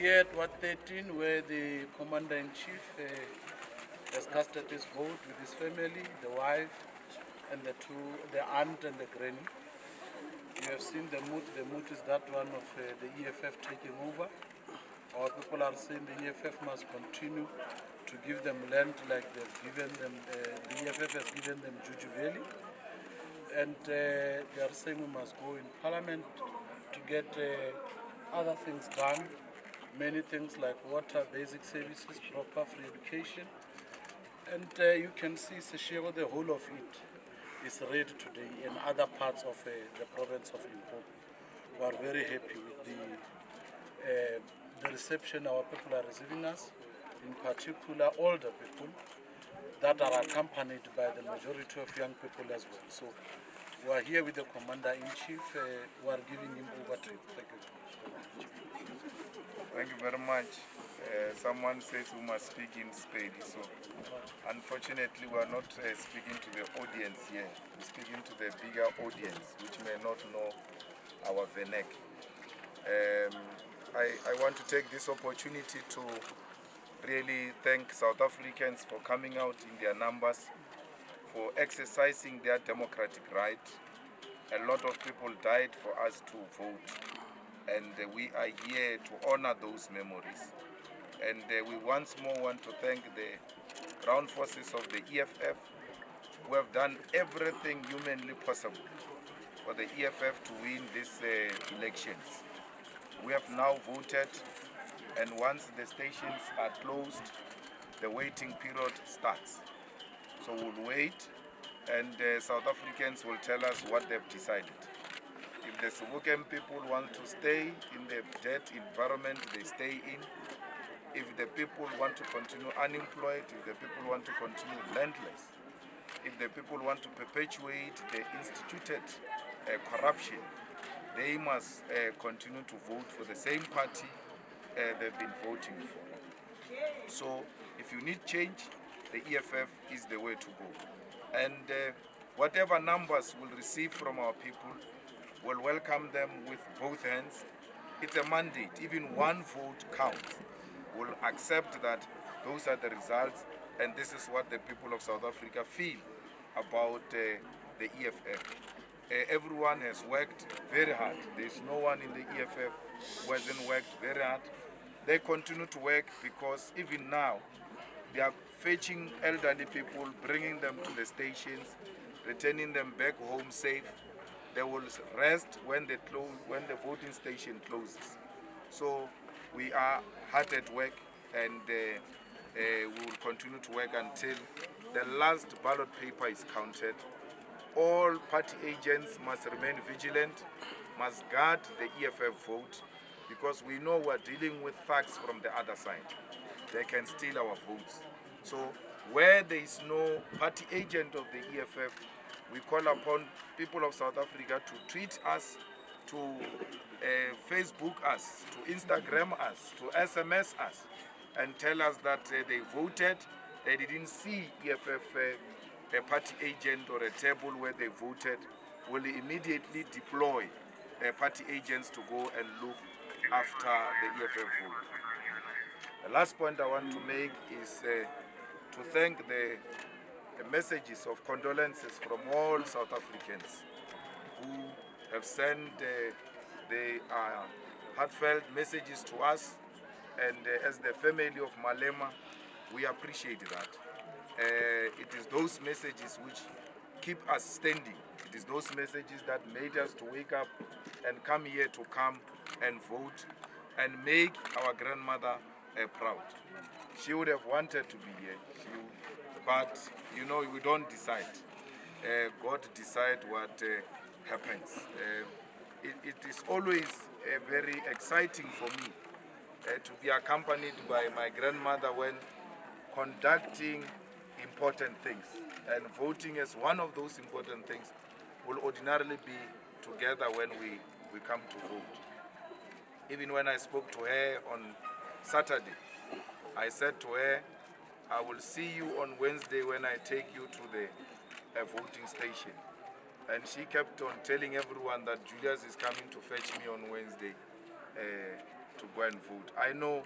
Here at Ward 13, where the Commander-in-Chief has casted his vote with his family, the wife, and the aunt and the granny. You have seen the mood. The mood is that one of the EFF taking over. Our people are saying the EFF must continue to give them land like they've given them, the EFF has given them Juju Valley. And they are saying we must go in Parliament to get other things done. Many things like water, basic services, proper free education. And you can see Seshego, the whole of it is ready today in other parts of the province of Limpopo. We are very happy with the reception our people are receiving us, in particular older people that are accompanied by the majority of young people as well. So we are here with the Commander-in-Chief. We are giving him over to you. Thank you. Thank you very much. Someone says we must speak in Spade, so unfortunately we are not speaking to the audience here. We're speaking to the bigger audience, which may not know our vernacular. I want to take this opportunity to really thank South Africans for coming out in their numbers, for exercising their democratic right. A lot of people died for us to vote, and we are here to honor those memories. And we once more want to thank the ground forces of the EFF, who have done everything humanly possible for the EFF to win these elections. We have now voted, and once the stations are closed, the waiting period starts. So we'll wait, and South Africans will tell us what they've decided. If the Sebokeng people want to stay in the debt environment, they stay in. If the people want to continue unemployed, if the people want to continue landless, if the people want to perpetuate the instituted corruption, they must continue to vote for the same party they've been voting for. So if you need change, the EFF is the way to go. And whatever numbers we'll receive from our people, we'll welcome them with both hands. It's a mandate. Even one vote counts. We'll accept that those are the results, and this is what the people of South Africa feel about the EFF. Everyone has worked very hard. There's no one in the EFF who hasn't worked very hard. They continue to work because even now, their fetching elderly people, bringing them to the stations, returning them back home safe. They will rest when the voting station closes. So we are hard at work, and we will continue to work until the last ballot paper is counted. All party agents must remain vigilant, must guard the EFF vote, because we know we're dealing with thugs from the other side. They can steal our votes. So where there is no party agent of the EFF, we call upon people of South Africa to tweet us, to Facebook us, to Instagram us, to SMS us, and tell us that they voted, they didn't see EFF a party agent or a table where they voted. Will immediately deploy party agents to go and look after the EFF vote. The last point I want to make is to thank the messages of condolences from all South Africans who have sent the heartfelt messages to us, and as the family of Malema, we appreciate that. It is those messages which keep us standing. It is those messages that made us to wake up and come here to come and vote and make our grandmother proud. She would have wanted to be here, but you know, we don't decide. God decides what happens. It is always very exciting for me to be accompanied by my grandmother when conducting important things, and voting as one of those important things will ordinarily be together when we come to vote. Even when I spoke to her on Saturday, I said to her, I will see you on Wednesday when I take you to the voting station. And she kept on telling everyone that Julius is coming to fetch me on Wednesday to go and vote. I know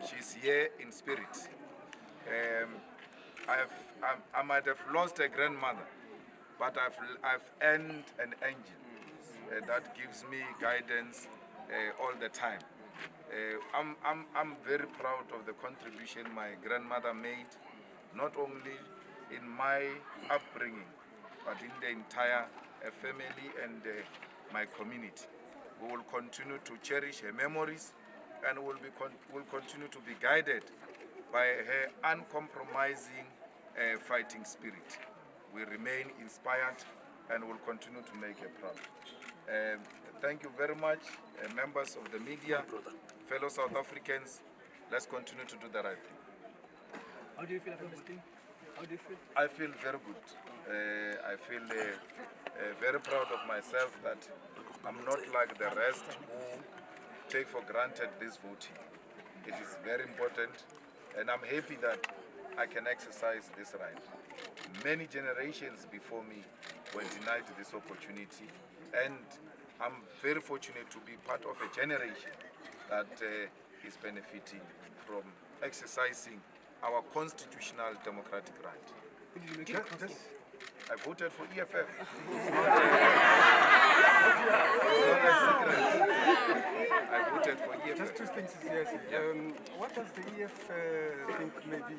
she's here in spirit. I might have lost a grandmother, but I've earned an angel that gives me guidance all the time. I'm very proud of the contribution my grandmother made, not only in my upbringing, but in the entire family and my community. We will continue to cherish her memories, and will continue to be guided by her uncompromising fighting spirit. We remain inspired and will continue to make her proud. Thank you very much, members of the media, fellow South Africans. Let's continue to do the right thing. How do you feel about this thing? How do you feel? I feel very good. I feel very proud of myself that I'm not like the rest who take for granted this voting. It is very important, and I'm happy that I can exercise this right. Many generations before me were denied this opportunity, and I'm very fortunate to be part of a generation that is benefiting from exercising our constitutional democratic right. I voted for EFF. It's not a secret. I voted for EFF. Just two things, yes. What does the EFF think may be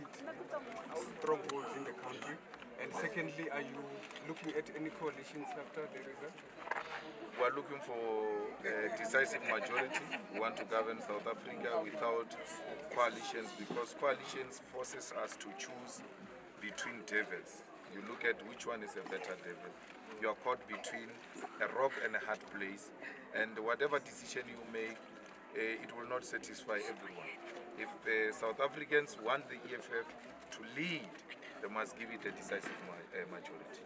strongholds in the country? And secondly, are you looking at any coalitions after the result? We are looking for a decisive majority. We want to govern South Africa without coalitions, because coalitions forces us to choose between devils. You look at which one is a better devil. You are caught between a rock and a hard place, and whatever decision you make, it will not satisfy everyone. If South Africans want the EFF to lead, they must give it a decisive majority.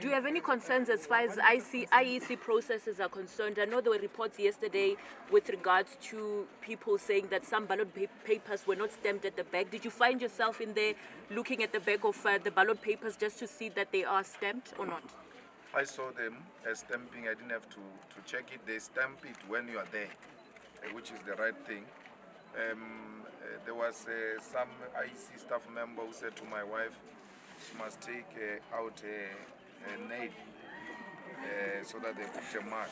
Do you have any concerns as far as IEC processes are concerned? I know there were reports yesterday with regards to people saying that some ballot papers were not stamped at the back. Did you find yourself in there looking at the back of the ballot papers just to see that they are stamped or not? I saw them as stamping. I didn't have to check it. They stamp it when you are there, which is the right thing. There was some IEC staff member who said to my wife, she must take out a nail so that they put a mark.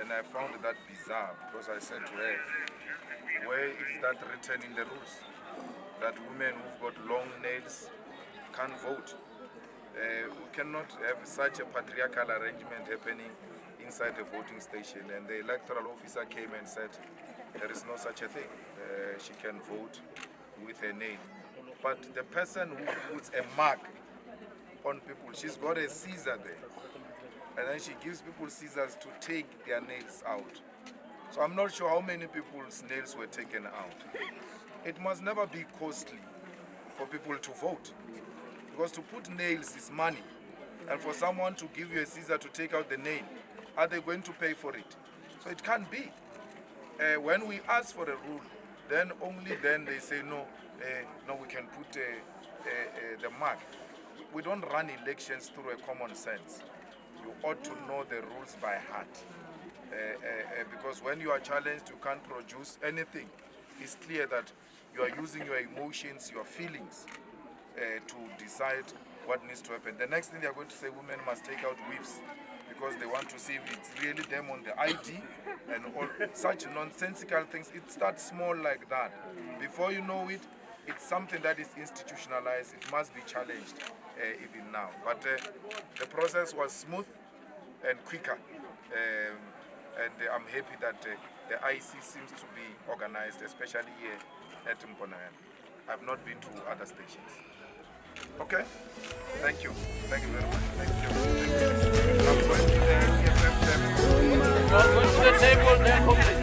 And I found that bizarre, because I said to her, where is that written in the rules? that women who've got long nails can't vote. We cannot have such a patriarchal arrangement happening inside the voting station. And the electoral officer came and said, there is no such a thing. She can vote with her nail. But the person who puts a mark on people, she's got a scissor there. And then she gives people scissors to take their nails out. So I'm not sure how many people's nails were taken out. It must never be costly for people to vote. Because to put nails is money. And for someone to give you a scissor to take out the nail, are they going to pay for it? So it can't be. When we ask for a rule, then only then they say, no, no, we can put the mark. We don't run elections through a common sense. You ought to know the rules by heart. Because when you are challenged, you can't produce anything. It's clear that you are using your emotions, your feelings, to decide what needs to happen. The next thing they are going to say, women must take out whips because they want to see if it's really them on the ID and all such nonsensical things. It starts small like that. Before you know it, it's something that is institutionalized. It must be challenged even now. But the process was smooth and quicker. And I'm happy that the IC seems to be organized, especially here at Mponayana. I've not been to other stations. Okay? Thank you. Thank you very much. Thank you. I'm going to the EFF. Go to the table, then